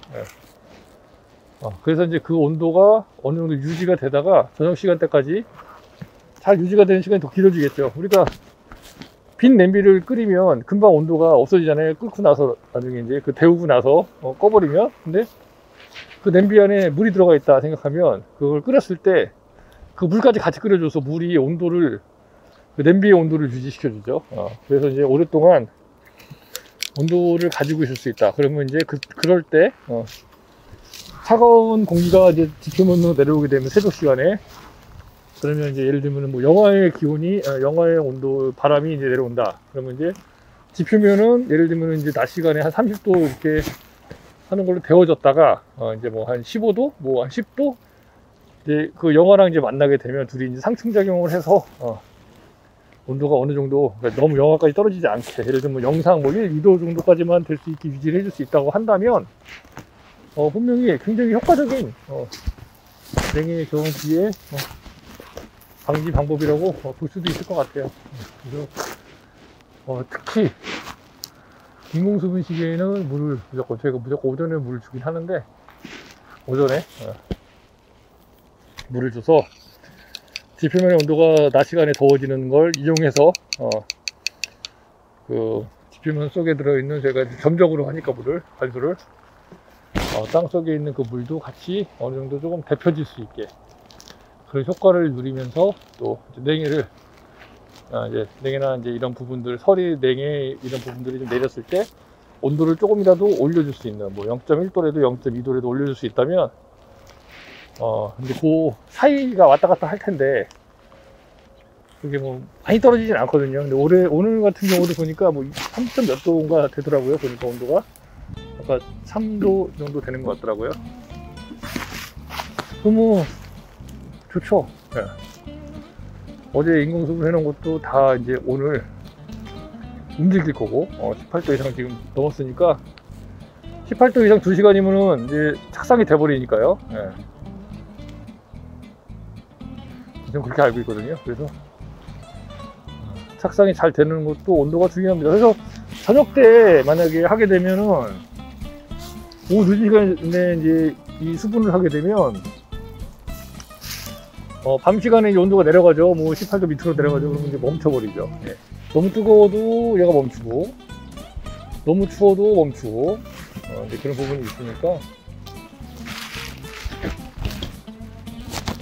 그래서 이제 그 온도가 어느 정도 유지가 되다가 저녁 시간대까지 잘 유지가 되는 시간이 더 길어지겠죠. 우리가 빈 냄비를 끓이면 금방 온도가 없어지잖아요. 끓고 나서, 나중에 이제 그 데우고 나서 꺼버리면. 근데 그 냄비 안에 물이 들어가 있다 생각하면, 그걸 끓였을 때 그 물까지 같이 끓여줘서 물이 온도를, 그 냄비의 온도를 유지시켜 주죠. 그래서 이제 오랫동안 온도를 가지고 있을 수 있다. 그러면 이제 그럴 때 차가운 공기가 이제 지표면으로 내려오게 되면, 새벽 시간에, 그러면 이제 예를 들면 뭐 영하의 기온이, 영하의 온도, 바람이 이제 내려온다. 그러면 이제 지표면은 예를 들면 이제 낮 시간에 한 30도 이렇게 하는 걸로 데워졌다가, 이제 뭐 한 15도, 뭐 한 10도, 이제 그 영하랑 이제 만나게 되면 둘이 이제 상충작용을 해서, 온도가 어느 정도, 그러니까 너무 영하까지 떨어지지 않게, 예를 들면 영상 뭐 1, 2도 정도까지만 될 수 있게 유지를 해줄 수 있다고 한다면, 분명히 굉장히 효과적인, 냉해 경기의 방지 방법이라고 볼 수도 있을 것 같아요. 그래서 특히 인공수분 시기에는 저희가 무조건 오전에 물을 주긴 하는데, 오전에 물을 줘서 지표면의 온도가 낮 시간에 더워지는 걸 이용해서 그 지표면 속에 들어있는, 제가 점적으로 하니까 관수를 땅 속에 있는 그 물도 같이 어느 정도 조금 데펴질 수 있게, 그런 효과를 누리면서, 또 냉해를 이제 냉해나 이제 이런 부분들, 서리 냉해 이런 부분들이 좀 내렸을 때 온도를 조금이라도 올려줄 수 있는, 뭐 0.1도라도 0.2도라도 올려줄 수 있다면, 근데 그 사이가 왔다 갔다 할 텐데, 그게 뭐 많이 떨어지진 않거든요. 근데 오늘 같은 경우도 보니까 뭐 3점 몇 도인가 되더라고요. 보니까 온도가 아까 3도 정도 되는 것 같더라고요. 너무 좋죠. 네. 어제 인공수분 해놓은 것도 다 이제 오늘 움직일 거고 18도 이상 지금 넘었으니까 18도 이상 2시간이면은 이제 착상이 돼버리니까요. 네. 저는 그렇게 알고 있거든요. 그래서 착상이 잘 되는 것도 온도가 중요합니다. 그래서 저녁 때 만약에 하게 되면은 오후 2시간에 이제 이 수분을 하게 되면 밤 시간에 이 온도가 내려가죠. 뭐 18도 밑으로 내려가죠. 그러면 이제 멈춰버리죠. 예. 너무 뜨거워도 얘가 멈추고, 너무 추워도 멈추고, 이제 그런 부분이 있으니까,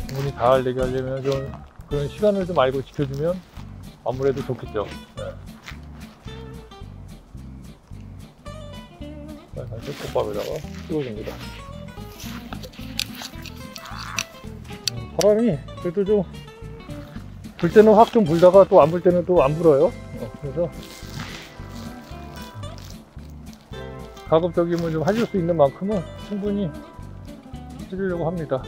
부분이 잘 되게 하려면 좀 그런 시간을 좀 알고 지켜주면 아무래도 좋겠죠. 예. 다시 솥밥에다가 띄워줍니다. 바람이 그래도 좀 불 때는 확 좀 불다가 또 안 불 때는 또 안 불어요. 그래서 가급적이면 좀 해줄 수 있는 만큼은 충분히 해주려고 합니다.